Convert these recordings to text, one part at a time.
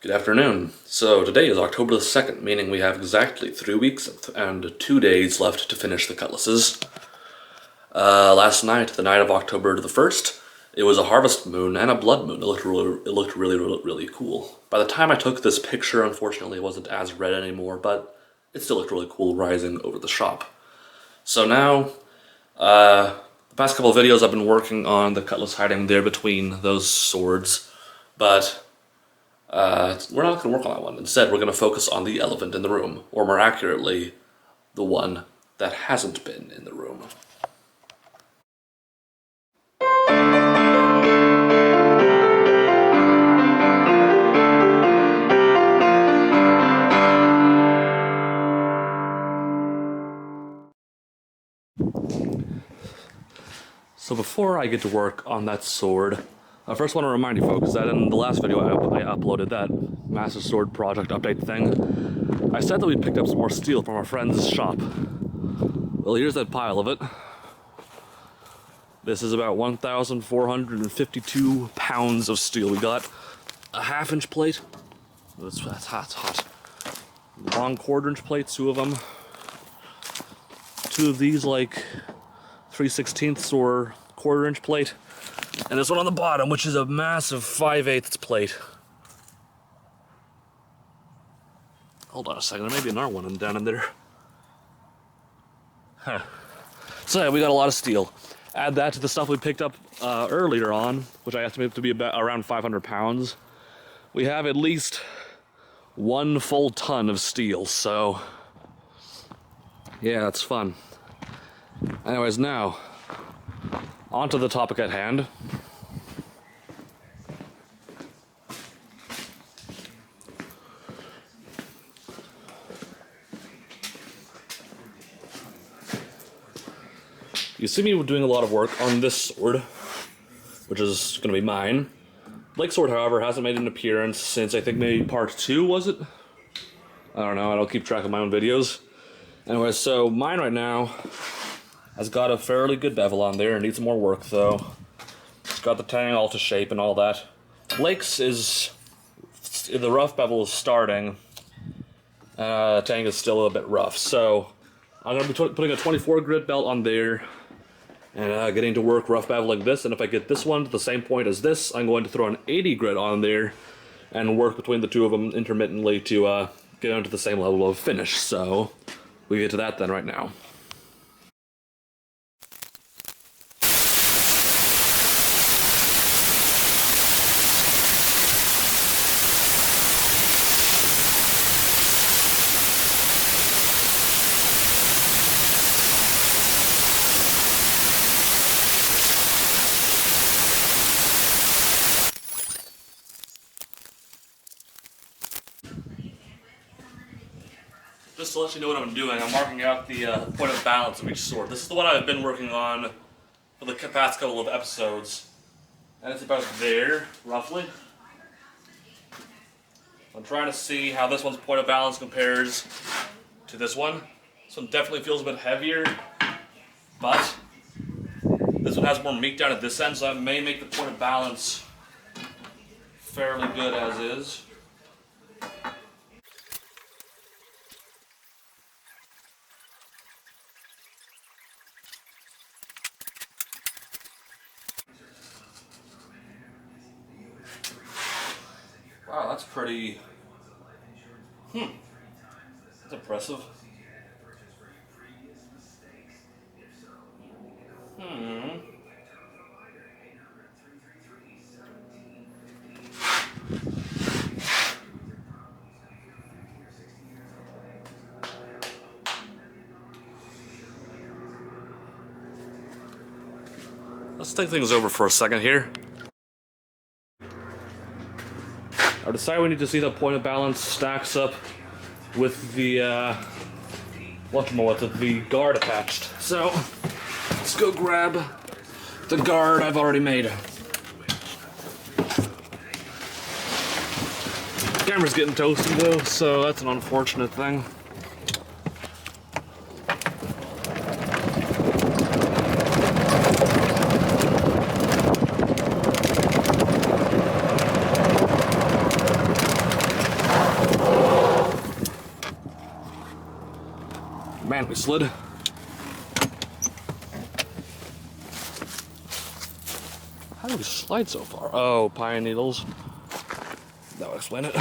Good afternoon. So today is October the 2nd, meaning we have exactly 3 weeks and 2 days left to finish the Cutlasses. Last night, the night of October the 1st, it was a harvest moon and a blood moon. It looked really cool. By the time I took this picture, unfortunately, it wasn't as red anymore, but it still looked really cool rising over the shop. So now, the past couple of videos I've been working on the Cutlass hiding there between those swords, but we're not going to work on that one. Instead, we're going to focus on the elephant in the room, or more accurately, the one that hasn't been in the room. So before I get to work on that sword, I first want to remind you folks that in the last video I uploaded, that Master Sword Project update thing, I said that we picked up some more steel from our friend's shop. Well, here's that pile of it. This is about 1,452 pounds of steel. We got a 1/2-inch plate. That's hot. Long 1/4-inch plates, 2 of them. 2 of these like 3/16 or 1/4-inch plate. And this one on the bottom, which is a massive 5/8 plate. Hold on a second, there may be another one down in there. Huh. So yeah, we got a lot of steel. Add that to the stuff we picked up earlier on, which I estimate to be about around 500 pounds. We have at least 1 full ton of steel, so yeah, it's fun. Anyways, now, on to the topic at hand. You see me doing a lot of work on this sword, which is going to be mine. Blake's sword, however, hasn't made an appearance since I think maybe part 2, was it? I don't know, I don't keep track of my own videos. Anyway, so mine right now has got a fairly good bevel on there. It needs some more work though. It's got the tang all to shape and all that. Blake's is, the rough bevel is starting. Tang is still a bit rough, so I'm going to be putting a 24 grit belt on there and getting to work rough beveling this. And if I get this one to the same point as this, I'm going to throw an 80 grit on there and work between the 2 of them intermittently to get onto the same level of finish. So we get to that then right now. Just to let you know what I'm doing, I'm marking out the point of balance of each sword. This is the one I've been working on for the past couple of episodes. And it's about there, roughly. I'm trying to see how this one's point of balance compares to this one. This one definitely feels a bit heavier, but this one has more meat down at this end, so that may make the point of balance fairly good as is. Wow, that's pretty... That's impressive. Let's think things over for a second here. I decided we need to see the point of balance stacks up with the the guard attached. So let's go grab the guard I've already made. Camera's getting toasty though, so that's an unfortunate thing. Nice lid. How do we slide so far? Oh, pine needles. That'll explain it.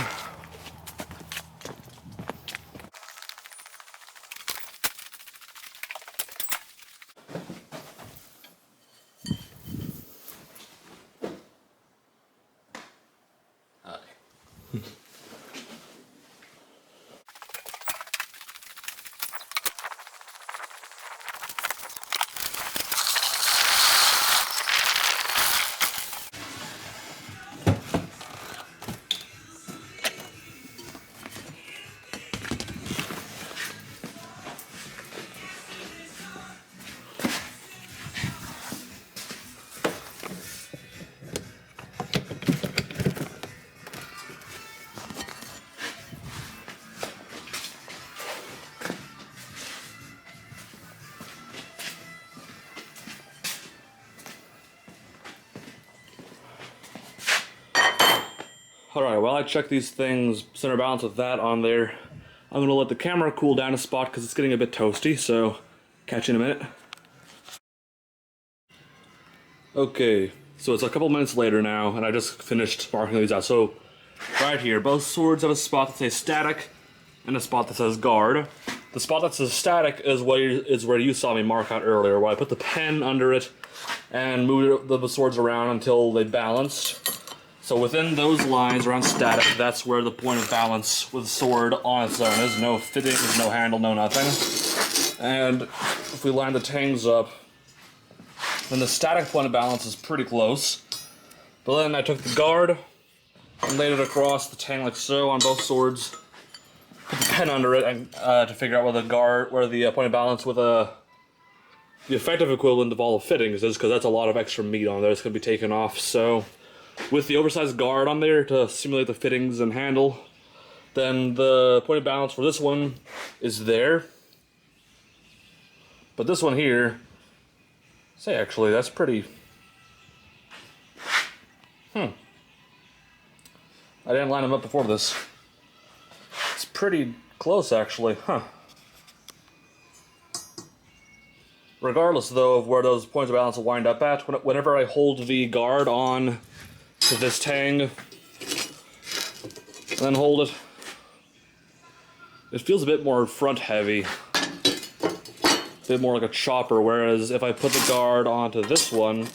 Alright, while I check these things, center balance with that on there, I'm going to let the camera cool down a spot because it's getting a bit toasty, so catch you in a minute. Okay, so it's a couple minutes later now, and I just finished marking these out. So, right here, both swords have a spot that says static, and a spot that says guard. The spot that says static is where you saw me mark out earlier, where I put the pen under it and moved the swords around until they balanced. So within those lines around static, that's where the point of balance with the sword on its own is. No fitting, there's no handle, no nothing. And if we line the tangs up, then the static point of balance is pretty close. But then I took the guard and laid it across the tang like so on both swords. Put the pen under it and to figure out where the point of balance with the effective equivalent of all the fittings is, because that's a lot of extra meat on there that's going to be taken off. So with the oversized guard on there to simulate the fittings and handle, then the point of balance for this one is there. But this one here, say actually, that's pretty... I didn't line them up before this. It's pretty close actually, Regardless though of where those points of balance will wind up at, whenever I hold the guard on to this tang, and then hold it, it feels a bit more front heavy, a bit more like a chopper, whereas if I put the guard onto this one,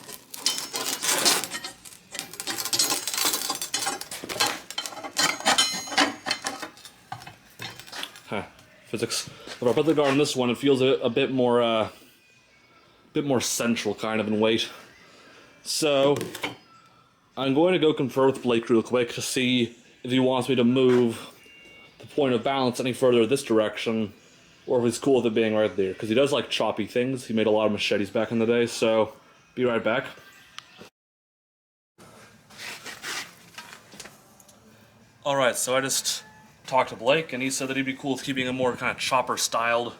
physics. If I put the guard on this one, it feels a bit more central kind of in weight. So I'm going to go confer with Blake real quick to see if he wants me to move the point of balance any further this direction, or if he's cool with it being right there, because he does like choppy things. He made a lot of machetes back in the day, so be right back. Alright, so I just talked to Blake, and he said that he'd be cool with keeping a more kind of chopper-styled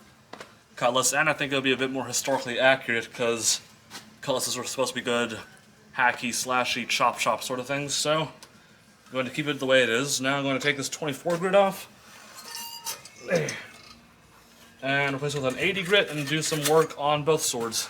cutlass, and I think it'll be a bit more historically accurate, because cutlasses are supposed to be good hacky, slashy, chop sort of things, so I'm going to keep it the way it is. Now I'm going to take this 24 grit off, and replace it with an 80 grit, and do some work on both swords.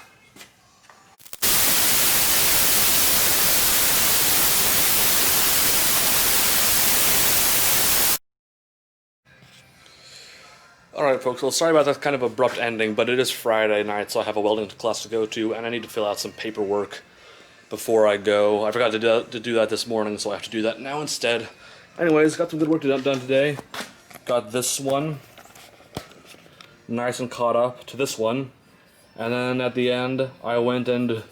Alright folks, well sorry about that kind of abrupt ending, but it is Friday night, so I have a welding class to go to, and I need to fill out some paperwork before I go. I forgot to do that this morning, so I have to do that now instead. Anyways, got some good work done today. Got this one nice and caught up to this one, and then at the end I went and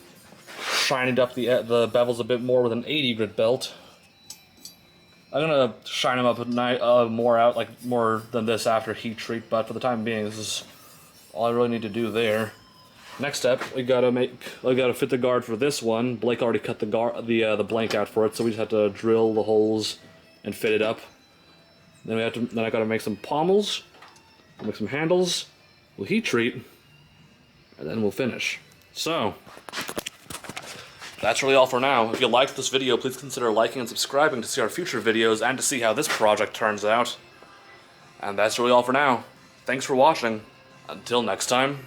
shined up the bevels a bit more with an 80 grit belt. I'm gonna shine them up at night, more than this after heat treat, but for the time being, this is all I really need to do there. Next step, we gotta fit the guard for this one. Blake already cut the blank out for it, so we just have to drill the holes and fit it up. Then I gotta make some pommels, make some handles, we'll heat treat, and then we'll finish. So that's really all for now. If you liked this video, please consider liking and subscribing to see our future videos and to see how this project turns out. And that's really all for now. Thanks for watching. until next time,